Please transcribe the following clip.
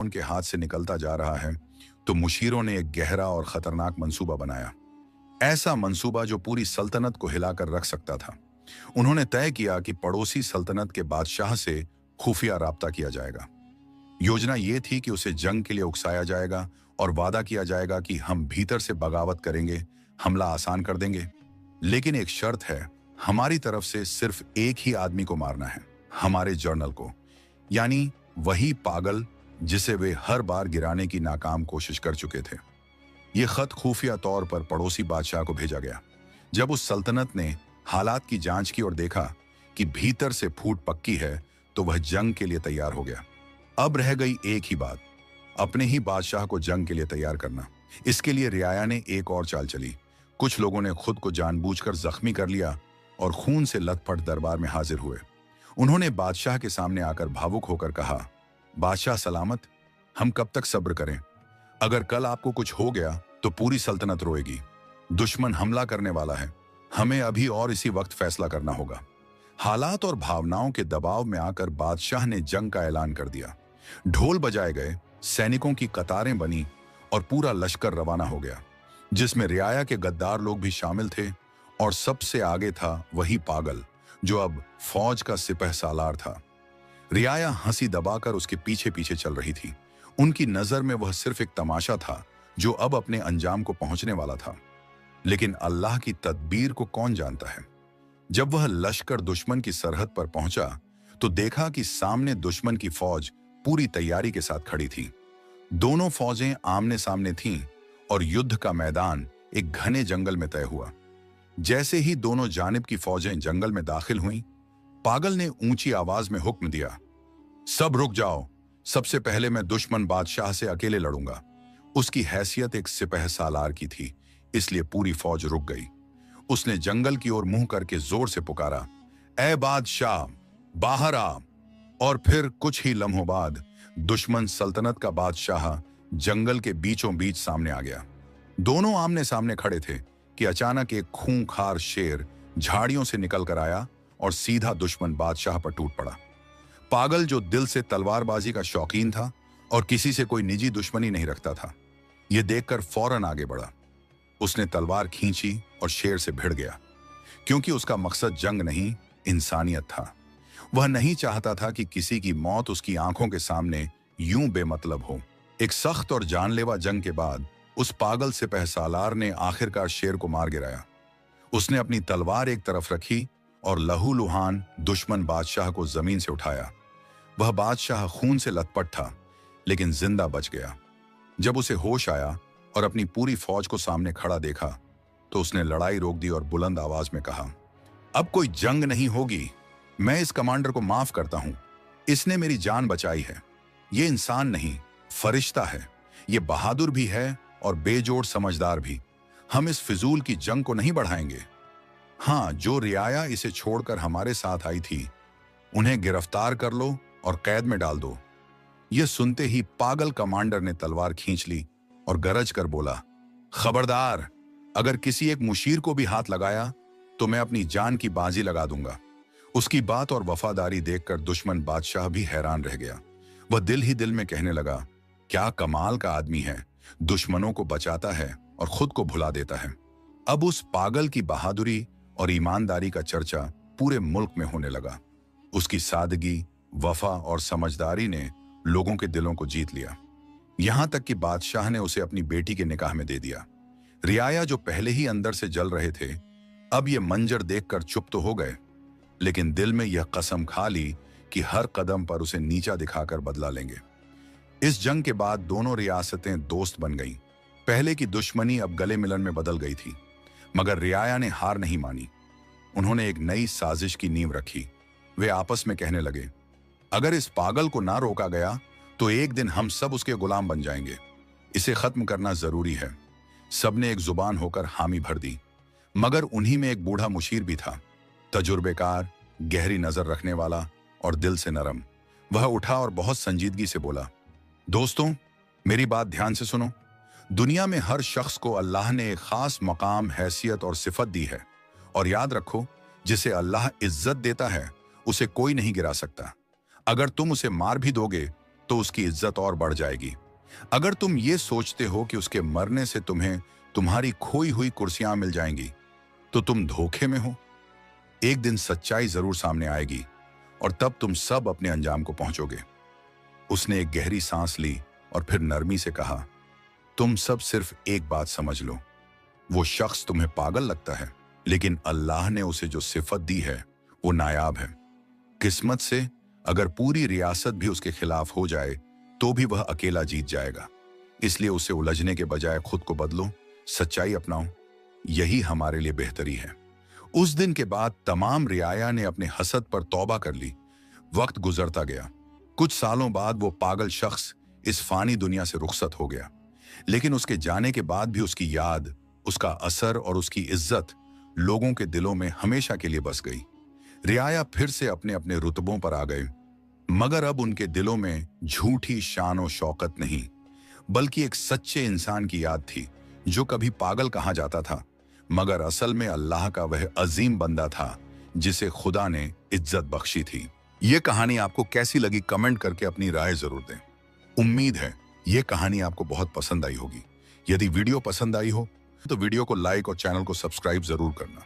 उनके हाथ से निकलता जा रहा है, तो मुशीरों ने एक गहरा और खतरनाक मंसूबा बनाया। ऐसा मंसूबा जो पूरी सल्तनत को हिलाकर रख सकता था। उन्होंने तय किया कि पड़ोसी सल्तनत के बादशाह से खुफिया राब्ता किया जाएगा। योजना ये थी कि उसे जंग के लिए उकसाया जाएगा और वादा किया जाएगा कि हम भीतर से बगावत करेंगे, हमला आसान कर देंगे। लेकिन एक शर्त है, हमारी तरफ से सिर्फ एक ही आदमी को मारना है, हमारे जर्नल को, यानी वही पागल जिसे वे हर बार गिराने की नाकाम कोशिश कर चुके थे। यह खत खुफिया तौर पर पड़ोसी बादशाह को भेजा गया। जब उस सल्तनत ने हालात की जांच की और देखा कि भीतर से फूट पक्की है, तो वह जंग के लिए तैयार हो गया। अब रह गई एक ही बात, अपने ही बादशाह को जंग के लिए तैयार करना। इसके लिए रियाया ने एक और चाल चली। कुछ लोगों ने खुद को जानबूझकर जख्मी कर लिया और खून से लथपथ दरबार में हाजिर हुए। उन्होंने बादशाह के सामने आकर भावुक होकर कहा, बादशाह सलामत, हम कब तक सब्र करें? अगर कल आपको कुछ हो गया तो पूरी सल्तनत रोएगी। दुश्मन हमला करने वाला है, हमें अभी और इसी वक्त फैसला करना होगा। हालात और भावनाओं के दबाव में आकर बादशाह ने जंग का ऐलान कर दिया। ढोल बजाए गए, सैनिकों की कतारें बनी और पूरा लश्कर रवाना हो गया, जिसमें रियाया के गद्दार लोग भी शामिल थे। और सबसे आगे था वही पागल जो अब फौज का सिपह सालार था। रियाया हंसी दबाकर उसके पीछे पीछे चल रही थी। उनकी नजर में वह सिर्फ एक तमाशा था जो अब अपने अंजाम को पहुंचने वाला था। लेकिन अल्लाह की तदबीर को कौन जानता है। जब वह लश्कर दुश्मन की सरहद पर पहुंचा, तो देखा कि सामने दुश्मन की फौज पूरी तैयारी के साथ खड़ी थी। दोनों फौजें आमने सामने थीं और युद्ध का मैदान एक घने जंगल में तय हुआ। जैसे ही दोनों जानिब की फौजें जंगल में दाखिल हुईं, पागल ने ऊंची आवाज में हुक्म दिया, सब रुक जाओ, सबसे पहले मैं दुश्मन बादशाह से अकेले लड़ूंगा। उसकी हैसियत एक सिपह सालार की थी, इसलिए पूरी फौज रुक गई। उसने जंगल की ओर मुंह करके जोर से पुकारा, ए बादशाह, बाहर आ। और फिर कुछ ही लम्हों बाद दुश्मन सल्तनत का बादशाह जंगल के बीचों बीच सामने आ गया। दोनों आमने सामने खड़े थे कि अचानक एक खूंखार शेर झाड़ियों से निकल कर आया और सीधा दुश्मन बादशाह पर टूट पड़ा। पागल, जो दिल से तलवारबाजी का शौकीन था और किसी से कोई निजी दुश्मनी नहीं रखता था, यह देखकर फौरन आगे बढ़ा। उसने तलवार खींची और शेर से भिड़ गया, क्योंकि उसका मकसद जंग नहीं, इंसानियत था। वह नहीं चाहता था कि किसी की मौत उसकी आंखों के सामने यूं बेमतलब हो। एक सख्त और जानलेवा जंग के बाद उस पागल सिपह सालार ने आखिरकार शेर को मार गिराया। उसने अपनी तलवार एक तरफ रखी और लहूलुहान दुश्मन बादशाह को जमीन से उठाया। वह बादशाह खून से लथपथ था, लेकिन जिंदा बच गया। जब उसे होश आया और अपनी पूरी फौज को सामने खड़ा देखा, तो उसने लड़ाई रोक दी और बुलंद आवाज में कहा, अब कोई जंग नहीं होगी। मैं इस कमांडर को माफ करता हूं। इसने मेरी जान बचाई है। ये इंसान नहीं, फरिश्ता है। ये बहादुर भी है और बेजोड़ समझदार भी। हम इस फिजूल की जंग को नहीं बढ़ाएंगे। हाँ, जो रियाया इसे छोड़कर हमारे साथ आई थी, उन्हें गिरफ्तार कर लो और कैद में डाल दो। यह सुनते ही पागल कमांडर ने तलवार खींच ली और गरज कर बोला, खबरदार, अगर किसी एक मुशीर को भी हाथ लगाया तो मैं अपनी जान की बाजी लगा दूंगा। उसकी बात और वफादारी देखकर दुश्मन बादशाह भी हैरान रह गया। वह दिल ही दिल में कहने लगा, क्या कमाल का आदमी है, दुश्मनों को बचाता है और खुद को भुला देता है। अब उस पागल की बहादुरी और ईमानदारी का चर्चा पूरे मुल्क में होने लगा। उसकी सादगी, वफा और समझदारी ने लोगों के दिलों को जीत लिया। यहां तक कि बादशाह ने उसे अपनी बेटी के निकाह में दे दिया। रियाया, जो पहले ही अंदर से जल रहे थे, अब यह मंजर देखकर चुप तो हो गए, लेकिन दिल में यह कसम खा ली कि हर कदम पर उसे नीचा दिखाकर बदला लेंगे। इस जंग के बाद दोनों रियासतें दोस्त बन गईं। पहले की दुश्मनी अब गले मिलन में बदल गई थी, मगर रियाया ने हार नहीं मानी। उन्होंने एक नई साजिश की नींव रखी। वे आपस में कहने लगे, अगर इस पागल को ना रोका गया तो एक दिन हम सब उसके गुलाम बन जाएंगे। इसे खत्म करना जरूरी है। सबने एक जुबान होकर हामी भर दी, मगर उन्हीं में एक बूढ़ा मुशीर भी था, तजुर्बेकार, गहरी नजर रखने वाला और दिल से नरम। वह उठा और बहुत संजीदगी से बोला, दोस्तों, मेरी बात ध्यान से सुनो। दुनिया में हर शख्स को अल्लाह ने एक खास मकाम, हैसियत और सिफत दी है, और याद रखो, जिसे अल्लाह इज्जत देता है उसे कोई नहीं गिरा सकता। अगर तुम उसे मार भी दोगे तो उसकी इज्जत और बढ़ जाएगी। अगर तुम ये सोचते हो कि उसके मरने से तुम्हें तुम्हारी खोई हुई कुर्सियां मिल जाएंगी, तो तुम धोखे में हो। एक दिन सच्चाई जरूर सामने आएगी और तब तुम सब अपने अंजाम को पहुंचोगे। उसने एक गहरी सांस ली और फिर नरमी से कहा, तुम सब सिर्फ एक बात समझ लो, वो शख्स तुम्हें पागल लगता है, लेकिन अल्लाह ने उसे जो सिफत दी है वो नायाब है। किस्मत से अगर पूरी रियासत भी उसके खिलाफ हो जाए तो भी वह अकेला जीत जाएगा। इसलिए उसे उलझने के बजाय खुद को बदलो, सच्चाई अपनाओ, यही हमारे लिए बेहतरी है। उस दिन के बाद तमाम रियाया ने अपने हसद पर तौबा कर ली। वक्त गुजरता गया। कुछ सालों बाद वो पागल शख्स इस फानी दुनिया से रुखसत हो गया, लेकिन उसके जाने के बाद भी उसकी याद, उसका असर और उसकी इज्जत लोगों के दिलों में हमेशा के लिए बस गई। रियाया फिर से अपने अपने रुतबों पर आ गए, मगर अब उनके दिलों में झूठी शान और शौकत नहीं, बल्कि एक सच्चे इंसान की याद थी जो कभी पागल कहा जाता था, मगर असल में अल्लाह का वह अजीम बंदा था जिसे खुदा ने इज्जत बख्शी थी। ये कहानी आपको कैसी लगी कमेंट करके अपनी राय जरूर दें। उम्मीद है ये कहानी आपको बहुत पसंद आई होगी। यदि वीडियो पसंद आई हो तो वीडियो को लाइक और चैनल को सब्सक्राइब जरूर करना।